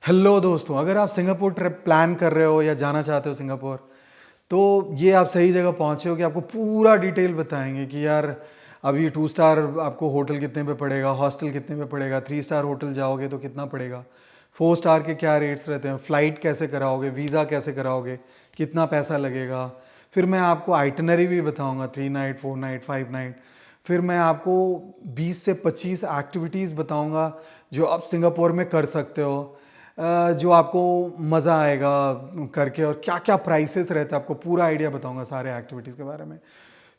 Hello दोस्तों, अगर आप सिंगापुर ट्रिप प्लान कर रहे हो या जाना चाहते हो सिंगापुर, तो ये आप सही जगह पहुंचे हो कि आपको पूरा डिटेल बताएंगे कि यार अभी 2 स्टार आपको होटल कितने पे पड़ेगा, हॉस्टल कितने पे पड़ेगा, 3 स्टार होटल जाओगे तो कितना पड़ेगा, 4 स्टार के क्या रेट्स रहते हैं, फ़्लाइट कैसे कराओगे, वीज़ा कैसे कराओगे, कितना पैसा लगेगा। फिर मैं आपको आइटनरी भी बताऊंगा, 3 नाइट 4 नाइट 5 नाइट। फिर मैं आपको 20 से 25 एक्टिविटीज़ बताऊंगा जो आप सिंगापुर में कर सकते हो, जो आपको मज़ा आएगा करके, और क्या क्या प्राइसेस रहते हैं आपको पूरा आइडिया बताऊंगा सारे एक्टिविटीज़ के बारे में।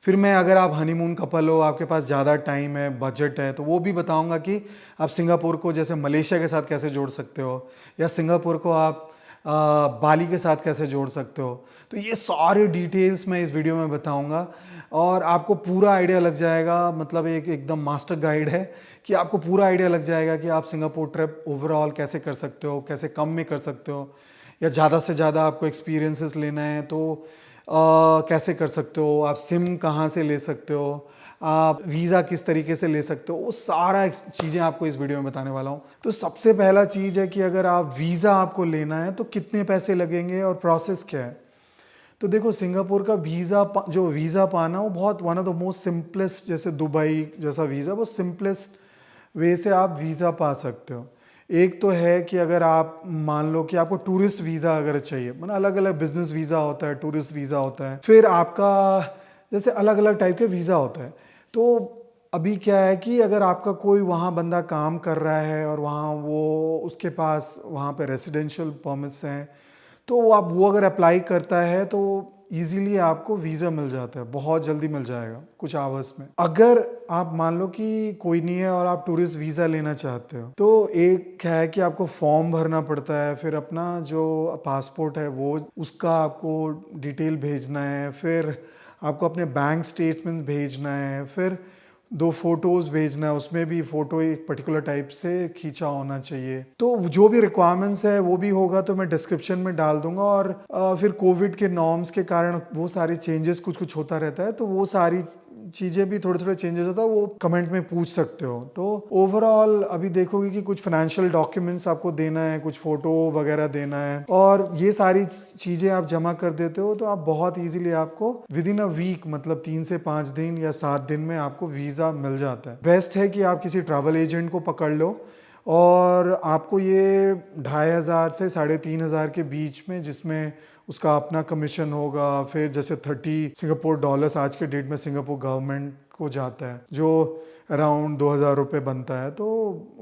फिर मैं, अगर आप हनीमून कपल हो, आपके पास ज़्यादा टाइम है, बजट है, तो वो भी बताऊंगा कि आप सिंगापुर को जैसे मलेशिया के साथ कैसे जोड़ सकते हो, या सिंगापुर को आप बाली के साथ कैसे जोड़ सकते हो। तो ये सारे डिटेल्स मैं इस वीडियो में बताऊंगा और आपको पूरा आइडिया लग जाएगा। मतलब एक एकदम मास्टर गाइड है कि आपको पूरा आइडिया लग जाएगा कि आप सिंगापुर ट्रिप ओवरऑल कैसे कर सकते हो, कैसे कम में कर सकते हो, या ज़्यादा से ज़्यादा आपको एक्सपीरियंसेस लेना है तो कैसे कर सकते हो, आप सिम कहाँ से ले सकते हो, आप वीज़ा किस तरीके से ले सकते हो, वो सारा चीज़ें आपको इस वीडियो में बताने वाला हूँ। तो सबसे पहला चीज़ है कि अगर आप वीज़ा आपको लेना है तो कितने पैसे लगेंगे और प्रोसेस क्या है। तो देखो, सिंगापुर का जो वीज़ा पाना, वो बहुत one of the most simplest, जैसे दुबई जैसा वीज़ा, वो सिंपलेस्ट वे से आप वीज़ा पा सकते हो। एक तो है कि अगर आप मान लो कि आपको टूरिस्ट वीज़ा अगर चाहिए, मतलब अलग अलग बिजनेस वीज़ा होता है, टूरिस्ट वीज़ा होता है, फिर आपका जैसे अलग अलग टाइप के वीज़ा होता है। तो अभी क्या है कि अगर आपका कोई वहाँ बंदा काम कर रहा है और वहाँ वो उसके पास वहाँ पे रेसिडेंशियल परमिट्स हैं, तो वो अगर अप्लाई करता है तो इजीली आपको वीज़ा मिल जाता है, बहुत जल्दी मिल जाएगा, कुछ आवर्स में। अगर आप मान लो कि कोई नहीं है और आप टूरिस्ट वीज़ा लेना चाहते हो, तो एक है कि आपको फॉर्म भरना पड़ता है, फिर अपना जो पासपोर्ट है वो उसका आपको डिटेल भेजना है, फिर आपको अपने बैंक स्टेटमेंट भेजना है, फिर 2 फोटोज़ भेजना है, उसमें भी फ़ोटो एक पर्टिकुलर टाइप से खींचा होना चाहिए। तो जो भी रिक्वायरमेंट्स है वो भी होगा, तो मैं डिस्क्रिप्शन में डाल दूंगा। और फिर कोविड के नॉर्म्स के कारण वो सारे चेंजेस कुछ कुछ होता रहता है, तो वो सारी चीज़ें भी थोड़े थोड़े चेंजेस होता है, वो कमेंट में पूछ सकते हो। तो ओवरऑल अभी देखोगे कि कुछ फाइनेंशियल डॉक्यूमेंट्स आपको देना है, कुछ फ़ोटो वगैरह देना है, और ये सारी चीज़ें आप जमा कर देते हो तो आप बहुत ईजिली, आपको विद इन अ वीक, मतलब 3 से 5 दिन या 7 दिन में आपको वीज़ा मिल जाता है। बेस्ट है कि आप किसी ट्रैवल एजेंट को पकड़ लो, और आपको ये 2,500 से 3,500 के बीच में, जिसमें उसका अपना कमीशन होगा, फिर जैसे 30 सिंगापुर डॉलर्स आज के डेट में सिंगापुर गवर्नमेंट को जाता है, जो अराउंड 2,000 रुपये बनता है, तो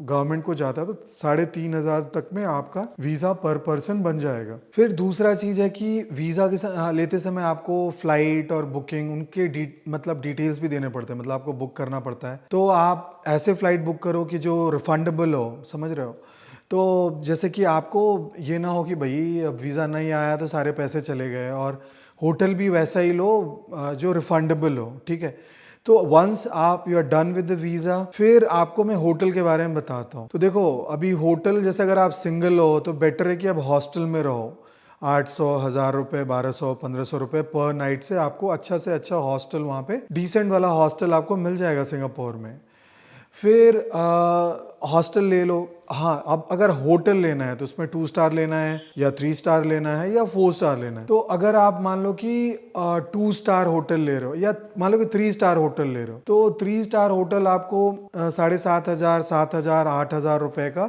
गवर्नमेंट को जाता है, तो 3,500 तक में आपका वीज़ा पर पर्सन बन जाएगा। फिर दूसरा चीज़ है कि वीज़ा के लेते समय आपको फ़्लाइट और बुकिंग, उनके मतलब डिटेल्स भी देने पड़ते हैं, मतलब आपको बुक करना पड़ता है। तो आप ऐसे फ़्लाइट बुक करो कि जो रिफंडेबल हो, समझ रहे हो। तो जैसे कि आपको ये ना हो कि भाई अब वीज़ा नहीं आया तो सारे पैसे चले गए, और होटल भी वैसा ही लो जो रिफंडेबल हो, ठीक है। तो वंस आप you are done with the visa, फिर आपको मैं होटल के बारे में बताता हूँ। तो देखो, अभी होटल जैसे अगर आप सिंगल हो तो बेटर है कि आप हॉस्टल में रहो। 800, 1,000 रुपये, 1,200, 1,500 रुपये पर नाइट से आपको अच्छा से अच्छा हॉस्टल, वहाँ पे डिसेंट वाला हॉस्टल आपको मिल जाएगा सिंगापुर में। फिर हॉस्टल ले लो। हाँ, अब अगर होटल लेना है तो उसमें 2 स्टार लेना है, या 3 स्टार लेना है, या 4 स्टार लेना है। तो अगर आप मान लो कि 2 स्टार होटल ले रहे हो, या मान लो कि 3 स्टार होटल ले रहे हो, तो 3 स्टार होटल आपको 7,500, 7,000, 8,000 रुपये का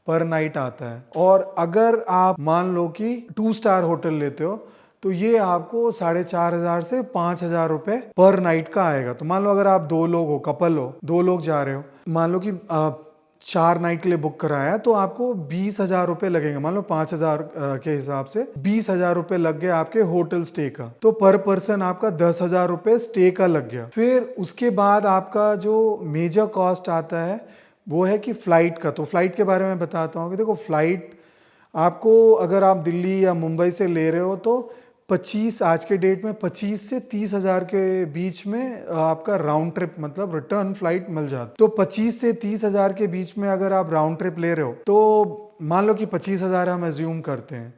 पर नाइट आता है। और अगर आप मान लो कि 2 स्टार होटल लेते हो, तो ये आपको 4,500 से 5,000 रुपये पर नाइट का आएगा। तो मान लो अगर आप 2 लोग हो, कपल हो, 2 लोग जा रहे हो, मान लो कि 4 नाइट के लिए बुक कराया, तो आपको 20,000 रुपये लगेंगे। मान लो 5,000 के हिसाब से 20,000 रुपये लग गए आपके होटल स्टे का, तो पर पर्सन आपका 10,000 रुपये स्टे का लग गया। फिर उसके बाद आपका जो मेजर कॉस्ट आता है वो है कि फ़्लाइट का। तो फ्लाइट के बारे में बताता हूँ कि देखो, फ़्लाइट आपको अगर आप दिल्ली या मुंबई से ले रहे हो तो 25, आज के डेट में 25 से 30 हज़ार के बीच में आपका राउंड ट्रिप, मतलब रिटर्न फ्लाइट मिल जाती। तो 25 से 30 हज़ार के बीच में अगर आप राउंड ट्रिप ले रहे हो, तो मान लो कि 25,000 हम एज्यूम करते हैं,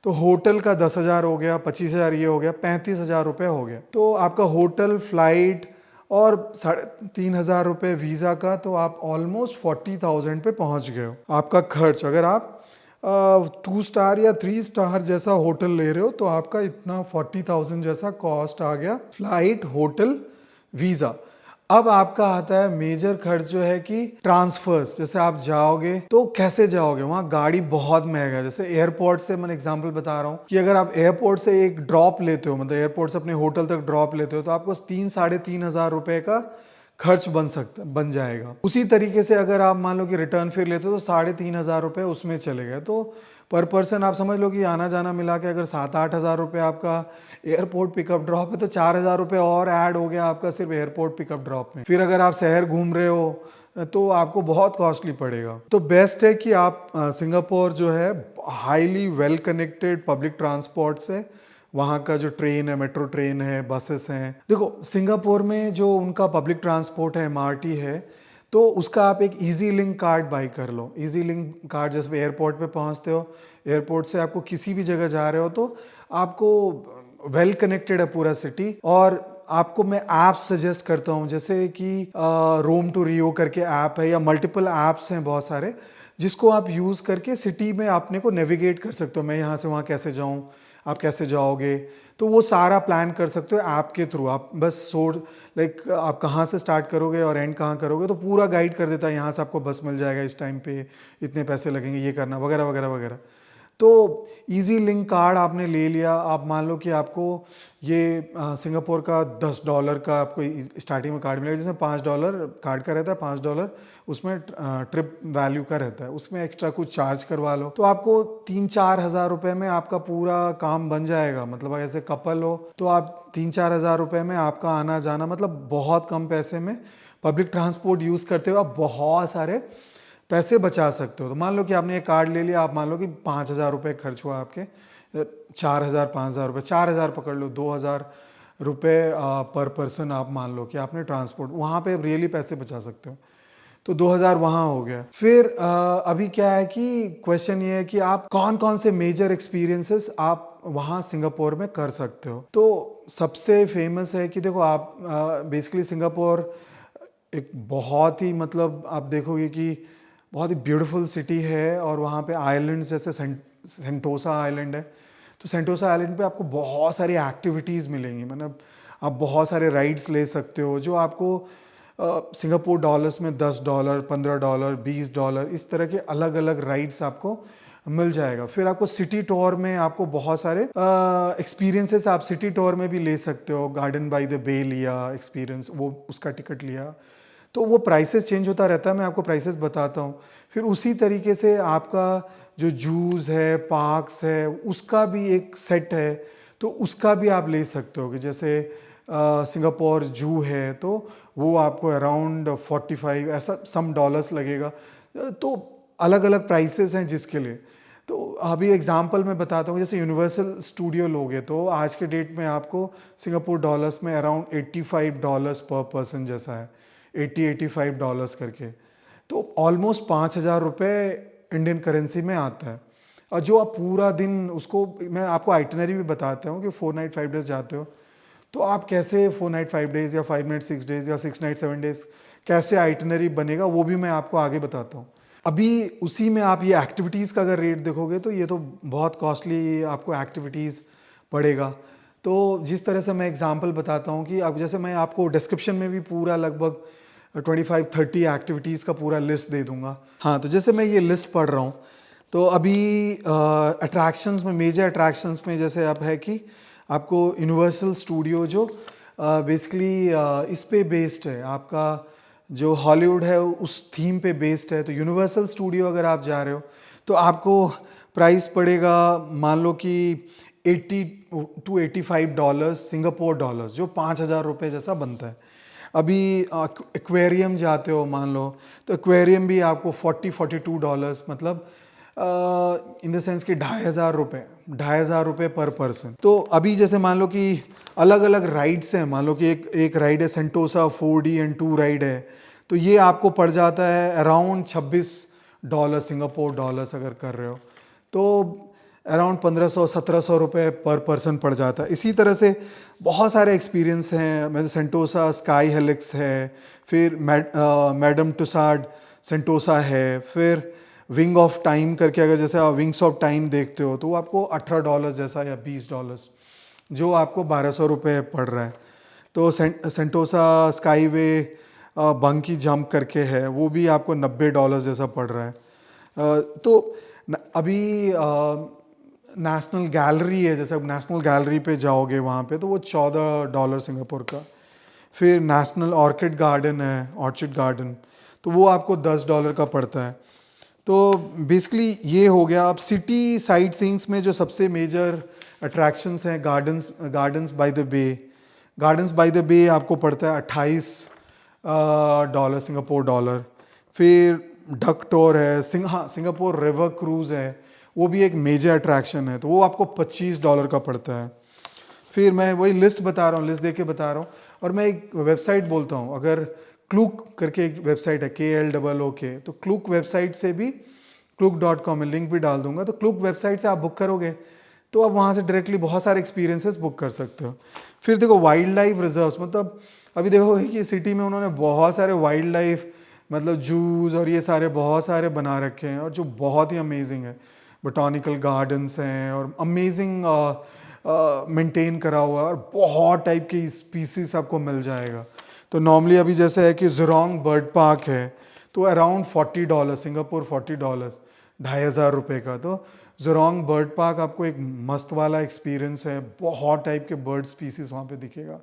तो होटल का 10,000 हो गया, 25,000 ये हो गया, 35,000 रुपये हो गया। तो आपका होटल, फ्लाइट और 3,500 रुपये वीज़ा का, तो आप ऑलमोस्ट 40,000 पे पहुंच गए हो। आपका खर्च, अगर आप 2 स्टार या 3 स्टार जैसा होटल ले रहे हो तो आपका इतना 40,000 जैसा कॉस्ट आ गया, फ्लाइट, होटल, वीज़ा। अब आपका आता है मेजर खर्च जो है कि ट्रांसफर्स। जैसे आप जाओगे तो कैसे जाओगे, वहाँ गाड़ी बहुत महंगा है। जैसे एयरपोर्ट से, मैं एग्जांपल बता रहा हूँ कि अगर आप एयरपोर्ट से एक ड्रॉप लेते हो, मतलब एयरपोर्ट से अपने होटल तक ड्रॉप लेते हो, तो आपको 3-3.5 हज़ार रुपए का खर्च बन जाएगा। उसी तरीके से अगर आप मान लो कि रिटर्न फिर लेते हो तो 3.5 हज़ार रुपये उसमें चले गए। तो पर पर्सन आप समझ लो कि आना जाना मिला के अगर 7-8 हज़ार रुपये आपका एयरपोर्ट पिकअप ड्रॉप है, तो 4 हज़ार रुपये और ऐड हो गया आपका सिर्फ एयरपोर्ट पिकअप ड्रॉप में। फिर अगर आप शहर घूम रहे हो तो आपको बहुत कॉस्टली पड़ेगा। तो बेस्ट है कि आप सिंगापुर जो है highly well connected public transport से, वहाँ का जो ट्रेन है, मेट्रो ट्रेन है, बसेस हैं। देखो सिंगापुर में जो उनका पब्लिक ट्रांसपोर्ट है, एमआरटी है, तो उसका आप एक इजी लिंक कार्ड बाई कर लो। इजी लिंक कार्ड, जैसे एयरपोर्ट पे पहुँचते हो, एयरपोर्ट से आपको किसी भी जगह जा रहे हो तो आपको वेल कनेक्टेड है पूरा सिटी। और आपको मैं ऐप सजेस्ट करता हूँ, जैसे कि रोम टू रियो करके ऐप है, या मल्टीपल ऐप्स हैं बहुत सारे, जिसको आप यूज़ करके सिटी में अपने को नेविगेट कर सकते हो। मैं यहाँ से वहाँ कैसे जाऊँ, आप कैसे जाओगे, तो वो सारा प्लान कर सकते हो ऐप के थ्रू। आप बस लाइक आप कहाँ से स्टार्ट करोगे और एंड कहाँ करोगे, तो पूरा गाइड कर देता है। यहाँ से आपको बस मिल जाएगा इस टाइम पे, इतने पैसे लगेंगे, ये करना, वगैरह वगैरह वगैरह। तो इजी लिंक कार्ड आपने ले लिया। आप मान लो कि आपको ये सिंगापुर का $10 का आपको स्टार्टिंग में कार्ड मिलेगा, जिसमें $5 कार्ड का रहता है, $5 उसमें ट्रिप वैल्यू का रहता है। उसमें एक्स्ट्रा कुछ चार्ज करवा लो तो आपको 3-4 हज़ार रुपये में आपका पूरा काम बन जाएगा। मतलब ऐसे कपल हो तो आप 3-4 हज़ार रुपये में आपका आना जाना, मतलब बहुत कम पैसे में पब्लिक ट्रांसपोर्ट यूज़ करते हुए आप बहुत सारे पैसे बचा सकते हो। तो मान लो कि आपने ये कार्ड ले लिया, आप मान लो कि 5 हज़ार रुपये खर्च हुआ आपके, 4 हज़ार, 5 हज़ार रुपये, 4 हज़ार पकड़ लो, 2 हज़ार रुपये पर पर्सन आप मान लो कि आपने ट्रांसपोर्ट, वहाँ पे रियली पैसे बचा सकते हो। तो 2 हज़ार वहाँ हो गया। फिर अभी क्या है कि क्वेश्चन ये है कि आप कौन कौन से मेजर एक्सपीरियंसेस आप वहाँ सिंगापुर में कर सकते हो। तो सबसे फेमस है कि देखो आप बेसिकली सिंगापुर एक बहुत ही, मतलब आप देखोगे कि बहुत ही ब्यूटीफुल सिटी है। और वहाँ पे आइलैंड्स, जैसे सेंटोसा आइलैंड है, तो सेंटोसा आइलैंड पे आपको बहुत सारी एक्टिविटीज़ मिलेंगी। मतलब आप बहुत सारे राइड्स ले सकते हो जो आपको सिंगापुर डॉलर्स में $10, $15, $20 इस तरह के अलग अलग राइड्स आपको मिल जाएगा। फिर आपको सिटी टूर में आपको बहुत सारे एक्सपीरियंसेस आप सिटी टूर में भी ले सकते हो। गार्डन बाय द बे लिया एक्सपीरियंस, वो उसका टिकट लिया, तो वो प्राइसेस चेंज होता रहता है। मैं आपको प्राइसेस बताता हूँ। फिर उसी तरीके से आपका जो जूस है, पार्क्स है, उसका भी एक सेट है, तो उसका भी आप ले सकते हो। कि जैसे सिंगापुर जू है तो वो आपको अराउंड 45 ऐसा सम डॉलर्स लगेगा। तो अलग अलग प्राइसेस हैं जिसके लिए। तो अभी एग्जांपल मैं बताता हूँ, जैसे यूनिवर्सल स्टूडियो लोगे तो आज के डेट में आपको सिंगापुर डॉलर्स में अराउंड $85 पर पर्सन जैसा है, $80-85 करके। तो ऑलमोस्ट 5,000 रुपये इंडियन करेंसी में आता है। और जो आप पूरा दिन उसको, मैं आपको आइटनरी भी बताता हूँ कि 4 नाइट 5 डेज जाते हो तो आप कैसे 4 नाइट 5 डेज या 5 नाइट 6 डेज या 6 नाइट 7 डेज कैसे आइटनरी बनेगा, वो भी मैं आपको आगे बताता हूँ। अभी उसी में आप ये एक्टिविटीज़ का अगर रेट देखोगे तो ये तो बहुत कॉस्टली आपको एक्टिविटीज़ पड़ेगा। तो जिस तरह से मैं एग्जांपल बताता हूँ कि अब जैसे मैं आपको डिस्क्रिप्शन में भी पूरा लगभग 25-30 एक्टिविटीज़ का पूरा लिस्ट दे दूंगा। हाँ, तो जैसे मैं ये लिस्ट पढ़ रहा हूँ तो अभी अट्रैक्शंस में, मेजर अट्रैक्शंस में जैसे अब है कि आपको यूनिवर्सल स्टूडियो जो बेसिकली इस पे बेस्ड है, आपका जो हॉलीवुड है उस थीम पे बेस्ड है। तो यूनिवर्सल स्टूडियो अगर आप जा रहे हो तो आपको प्राइस पड़ेगा मान लो कि $80-85 सिंगापुर डॉलर्स, जो 5,000 रुपये जैसा बनता है। अभी एक्वेरियम जाते हो मान लो तो एक्वेरियम भी आपको $40-42, मतलब इन द सेंस कि 2,500 रुपये पर पर्सन। तो अभी जैसे मान लो कि अलग अलग राइड्स हैं, मान लो कि एक राइड है सेंटोसा 4D एंड 2 राइड है, तो ये आपको पड़ जाता है अराउंड $26 सिंगापुर डॉलर्स अगर कर रहे हो तो अराउंड 1,500-1,700 रुपये पर पर्सन पड़ जाता है। इसी तरह से बहुत सारे एक्सपीरियंस हैं। मतलब सेंटोसा स्काई हेलिक्स है, फिर मैडम टुसाड सेंटोसा है, फिर विंग ऑफ टाइम करके, अगर जैसे आप विंग्स ऑफ टाइम देखते हो तो वो आपको $18 जैसा या $20, जो आपको ₹1200 पड़ रहा है। तो सेंटोसा स्काईवे बंकी जंप करके है, वो भी आपको $90 जैसा पड़ रहा है। तो अभी नेशनल गैलरी है, जैसे अब नेशनल गैलरी पे जाओगे वहाँ पे तो वो $14 सिंगापुर का। फिर नेशनल ऑर्किड गार्डन है, ऑर्चिड गार्डन, तो वो आपको $10 का पड़ता है। तो बेसिकली ये हो गया। अब सिटी साइट सीइंग्स में जो सबसे मेजर अट्रैक्शंस हैं, gardens by the bay. Gardens by the bay आपको पड़ता है $28 सिंगापुर डॉलर। फिर डक टूर है, सिंगापुर रिवर क्रूज़ है, वो भी एक मेजर अट्रैक्शन है, तो वो आपको $25 का पड़ता है। फिर मैं वही लिस्ट बता रहा हूँ, लिस्ट दे के बता रहा हूँ। और मैं एक वेबसाइट बोलता हूँ, अगर क्लूक करके एक वेबसाइट है, KLOOK, तो क्लूक वेबसाइट से भी, क्लूक.com में लिंक भी डाल दूंगा, तो क्लूक वेबसाइट से आप बुक करोगे तो आप वहाँ से डायरेक्टली बहुत सारे एक्सपीरियंसेस बुक कर सकते हो। फिर देखो वाइल्ड लाइफ रिजर्व्स, मतलब अभी देखो कि सिटी में उन्होंने बहुत सारे वाइल्ड लाइफ, मतलब जूज और ये सारे बहुत सारे बना रखे हैं, और जो बहुत ही अमेजिंग है। बोटानिकल गार्डन्स हैं और अमेजिंग मेंटेन करा हुआ है, और बहुत टाइप की स्पीसीज आपको मिल जाएगा। तो नॉर्मली अभी जैसे है कि ज़ुरोंग बर्ड पार्क है, तो अराउंड $40 सिंगापुर, $40, ₹2500 का। तो ज़ुरोंग बर्ड पार्क आपको एक मस्त वाला एक्सपीरियंस है, बहुत टाइप के बर्ड स्पीसीज वहाँ पे दिखेगा,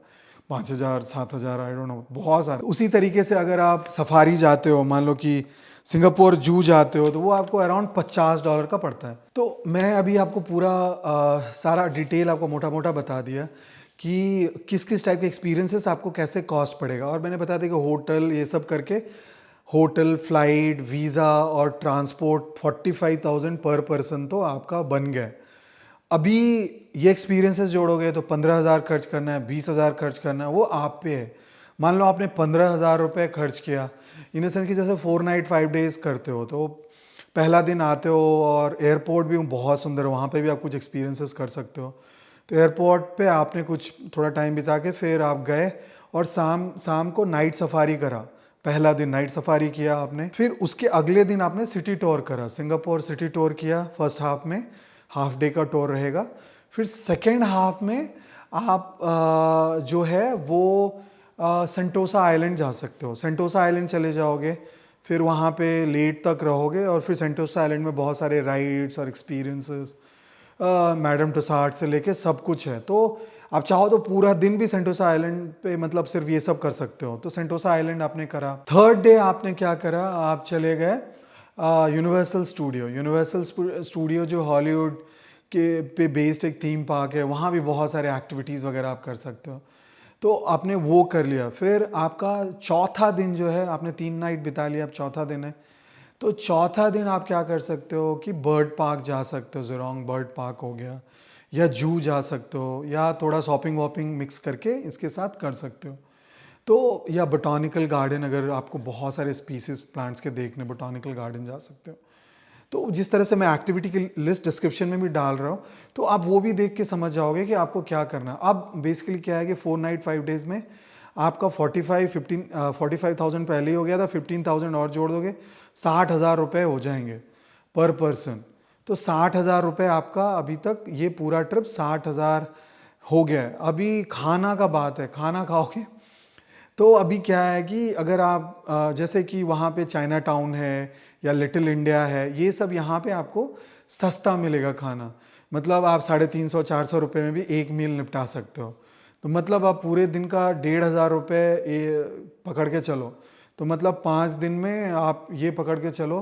5000 7000, आई डोंट नो, बहुत सारे। उसी तरीके से अगर आप सफारी जाते हो, मान लो कि सिंगापुर जू जाते हो, तो वो आपको अराउंड $50 का पड़ता है। तो मैं अभी आपको पूरा सारा डिटेल आपको मोटा मोटा बता दिया कि किस किस टाइप के एक्सपीरियंसेस आपको कैसे कॉस्ट पड़ेगा, और मैंने बता दिया कि होटल ये सब करके, होटल, फ्लाइट, वीज़ा और ट्रांसपोर्ट 45,000 पर पर्सन तो आपका बन गया। अभी ये एक्सपीरियंसेस जोड़ोगे तो 15,000 खर्च करना है, 20,000 खर्च करना है, वो आप पे है। मान लो आपने ₹15,000 खर्च किया, इन द सेंस कि जैसे 4 नाइट 5 डेज करते हो, तो पहला दिन आते हो और एयरपोर्ट भी बहुत सुंदर है, वहाँ पे भी आप कुछ एक्सपीरियंसेस कर सकते हो। तो एयरपोर्ट पे आपने कुछ थोड़ा टाइम बिता के फिर आप गए और शाम शाम को नाइट सफारी करा। पहला दिन नाइट सफारी किया आपने, फिर उसके अगले दिन आपने सिटी टूर करा, सिंगापुर सिटी टूर किया। फर्स्ट हाफ में हाफ डे का टूर रहेगा। फिर सेकेंड हाफ में आप जो है वो सेंटोसा आइलैंड जा सकते हो। सेंटोसा आइलैंड चले जाओगे, फिर वहाँ पे लेट तक रहोगे, और फिर सेंटोसा आइलैंड में बहुत सारे राइड्स और एक्सपीरियंसेस, मैडम टुसाड से लेके सब कुछ है। तो आप चाहो तो पूरा दिन भी सेंटोसा आइलैंड पे मतलब सिर्फ ये सब कर सकते हो। तो सेंटोसा आइलैंड आपने करा। थर्ड डे आपने क्या करा, आप चले गए यूनिवर्सल स्टूडियो। यूनिवर्सल स्टूडियो जो हॉलीवुड के पे बेस्ड एक थीम पार्क है, वहाँ भी बहुत सारे एक्टिविटीज़ वगैरह आप कर सकते हो। तो आपने वो कर लिया। फिर आपका चौथा दिन जो है, आपने 3 नाइट बिता लिया, अब चौथा दिन है, तो चौथा दिन आप क्या कर सकते हो कि बर्ड पार्क जा सकते हो, ज़ुरोंग बर्ड पार्क हो गया, या जू जा सकते हो, या थोड़ा शॉपिंग वॉपिंग मिक्स करके इसके साथ कर सकते हो। तो या बोटानिकल गार्डन, अगर आपको बहुत सारे स्पीसीज प्लांट्स के देखने, बोटानिकल गार्डन जा सकते हो। तो जिस तरह से मैं एक्टिविटी की लिस्ट डिस्क्रिप्शन में भी डाल रहा हूँ, तो आप वो भी देख के समझ जाओगे कि आपको क्या करना है। अब बेसिकली क्या है कि 4 नाइट 5 डेज में आपका 45,000 पहले ही हो गया था, 15,000 और जोड़ दोगे, ₹60,000 हो जाएंगे पर पर्सन। तो ₹60,000 आपका अभी तक ये पूरा ट्रिप 60,000 हो गया है। अभी खाना का बात है, खाना खाओगे तो अभी क्या है कि अगर आप जैसे कि वहाँ पे चाइना टाउन है या लिटिल इंडिया है, ये सब यहाँ पे आपको सस्ता मिलेगा खाना। मतलब आप 350-400 में भी एक मील निपटा सकते हो। तो मतलब आप पूरे दिन का ₹1,500 पकड़ के चलो, तो मतलब 5 दिन में आप ये पकड़ के चलो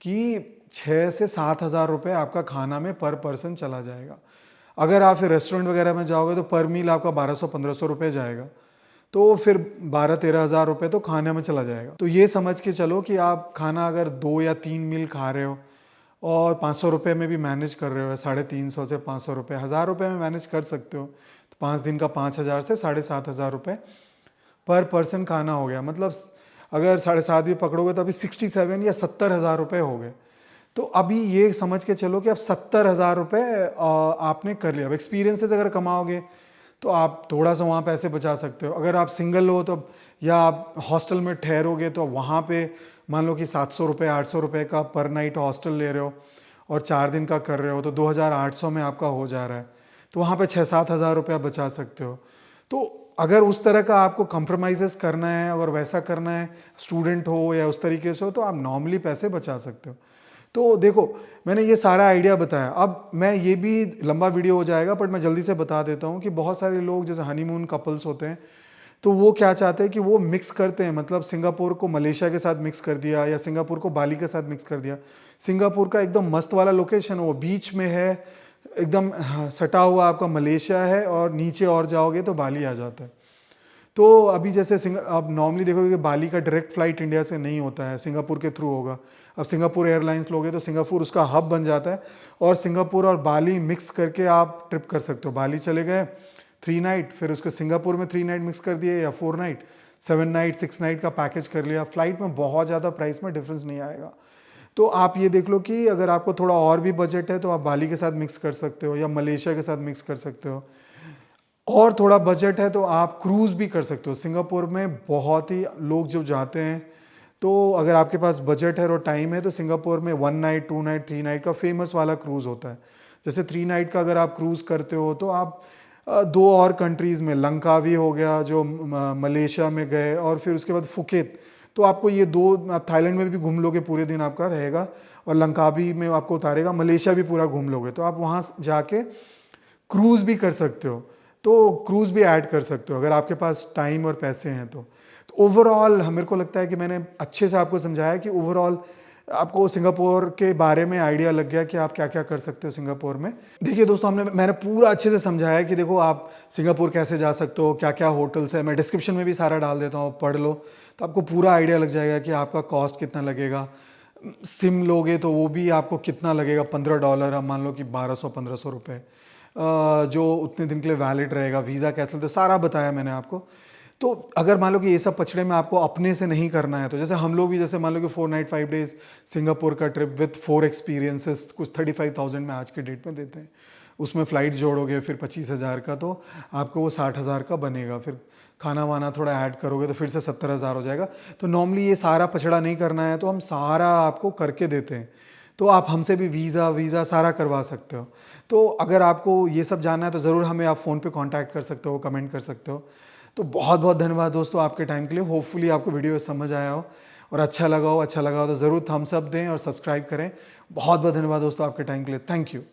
कि 6,000 से 7,000 आपका खाना में पर पर्सन चला जाएगा। अगर आप फिर रेस्टोरेंट वगैरह में जाओगे तो पर मील आपका 1,200-1,500 जाएगा, तो फिर 12-13,000 तो खाने में चला जाएगा। तो ये समझ के चलो कि आप खाना अगर 2 या 3 मील खा रहे हो और ₹500 में भी मैनेज कर रहे हो, 350 से ₹500, ₹1,000 में मैनेज कर सकते हो, तो 5 दिन का 5,000 से ₹7,500 पर पर्सन खाना हो गया। मतलब अगर 7.5 भी पकड़ोगे तो अभी 67 या ₹70,000 हो गए। तो अभी ये समझ के चलो कि अब ₹70,000 आपने कर लिया। अब एक्सपीरियंसेस अगर कमाओगे तो आप थोड़ा सा वहाँ पैसे बचा सकते हो। अगर आप सिंगल हो तो, या आप हॉस्टल में ठहरोगे तो वहाँ पे मान लो कि 700 रुपये 800 रुपये का पर नाइट हॉस्टल ले रहे हो और 4 दिन का कर रहे हो तो 2800 में आपका हो जा रहा है, तो वहाँ पे 6-7 हज़ार रुपया बचा सकते हो। तो अगर उस तरह का आपको कंप्रोमाइज़ करना है, अगर वैसा करना है, स्टूडेंट हो या उस तरीके से हो, तो आप नॉर्मली पैसे बचा सकते हो। तो देखो, मैंने ये सारा आइडिया बताया। अब मैं ये भी लंबा वीडियो हो जाएगा, बट मैं जल्दी से बता देता हूँ कि बहुत सारे लोग जैसे हनीमून कपल्स होते हैं, तो वो क्या चाहते हैं कि वो मिक्स करते हैं, मतलब सिंगापुर को मलेशिया के साथ मिक्स कर दिया या सिंगापुर को बाली के साथ मिक्स कर दिया। सिंगापुर का एकदम मस्त वाला लोकेशन वो बीच में है, एकदम सटा हुआ आपका मलेशिया है, और नीचे और जाओगे तो बाली आ जाता है। तो अभी जैसे अब नॉर्मली देखोगे कि बाली का डायरेक्ट फ्लाइट इंडिया से नहीं होता है, सिंगापुर के थ्रू होगा। अब सिंगापुर एयरलाइंस लोगे तो सिंगापुर उसका हब बन जाता है, और सिंगापुर और बाली मिक्स करके आप ट्रिप कर सकते हो। बाली चले गए 3 नाइट, फिर उसके सिंगापुर में 3 नाइट मिक्स कर दिए, या 4 नाइट, 7 नाइट 6 नाइट का पैकेज कर लिया। फ्लाइट में बहुत ज़्यादा प्राइस में डिफरेंस नहीं आएगा। तो आप ये देख लो कि अगर आपको थोड़ा और भी बजट है तो आप बाली के साथ मिक्स कर सकते हो या मलेशिया के साथ मिक्स कर सकते हो, और थोड़ा बजट है तो आप क्रूज़ भी कर सकते हो। सिंगापुर में बहुत ही लोग जो जाते हैं, तो अगर आपके पास बजट है और टाइम है तो सिंगापुर में 1 नाइट 2 नाइट 3 नाइट का फेमस वाला क्रूज़ होता है। जैसे 3 नाइट का अगर आप क्रूज़ करते हो तो आप 2 और कंट्रीज़ में, लंकावी हो गया जो मलेशिया में गए, और फिर उसके बाद फुकेत, तो आपको ये 2, आप थाईलैंड में भी घूम लोगे, पूरे दिन आपका रहेगा, और लंकावी में आपको उतारेगा, मलेशिया भी पूरा घूम लोगे। तो आप वहाँ जाके क्रूज़ भी कर सकते हो, तो क्रूज़ भी ऐड कर सकते हो अगर आपके पास टाइम और पैसे हैं तो। ओवरऑल मेरे को लगता है कि मैंने अच्छे से आपको समझाया कि ओवरऑल आपको सिंगापुर के बारे में आइडिया लग गया कि आप क्या क्या कर सकते हो सिंगापुर में। देखिए दोस्तों, मैंने पूरा अच्छे से समझाया कि देखो आप सिंगापुर कैसे जा सकते हो, क्या क्या होटल्स है। मैं डिस्क्रिप्शन में भी सारा डाल देता हूँ, पढ़ लो तो आपको पूरा आइडिया लग जाएगा कि आपका कॉस्ट कितना लगेगा। सिम लोगे तो वो भी आपको कितना लगेगा, $15, अब मान लो कि 1200-1500 रुपये, जो उतने दिन के लिए वैलिड रहेगा। वीज़ा कैसे लगता है सारा बताया मैंने आपको। तो अगर मान लो कि ये सब पचड़े में आपको अपने से नहीं करना है, तो जैसे हम लोग भी, जैसे मान लो कि 4 नाइट 5 डेज सिंगापुर का ट्रिप विथ 4 एक्सपीरियंसेस कुछ 35,000 में आज के डेट में देते हैं। उसमें फ़्लाइट जोड़ोगे फिर 25,000 का, तो आपको वो 60,000 का बनेगा। फिर खाना वाना थोड़ा ऐड करोगे तो फिर से 70,000 हो जाएगा। तो नॉर्मली ये सारा पचड़ा नहीं करना है तो हम सारा आपको करके देते हैं। तो आप हमसे भी वीज़ा सारा करवा सकते हो। तो अगर आपको ये सब जानना है तो ज़रूर हमें आप फ़ोन पे कांटेक्ट कर सकते हो, कमेंट कर सकते हो। तो बहुत बहुत धन्यवाद दोस्तों आपके टाइम के लिए। होपफुली आपको वीडियो समझ आया हो और अच्छा लगा हो तो ज़रूर थम्स अप दें और सब्सक्राइब करें। बहुत बहुत धन्यवाद दोस्तों आपके टाइम के लिए। Thank you.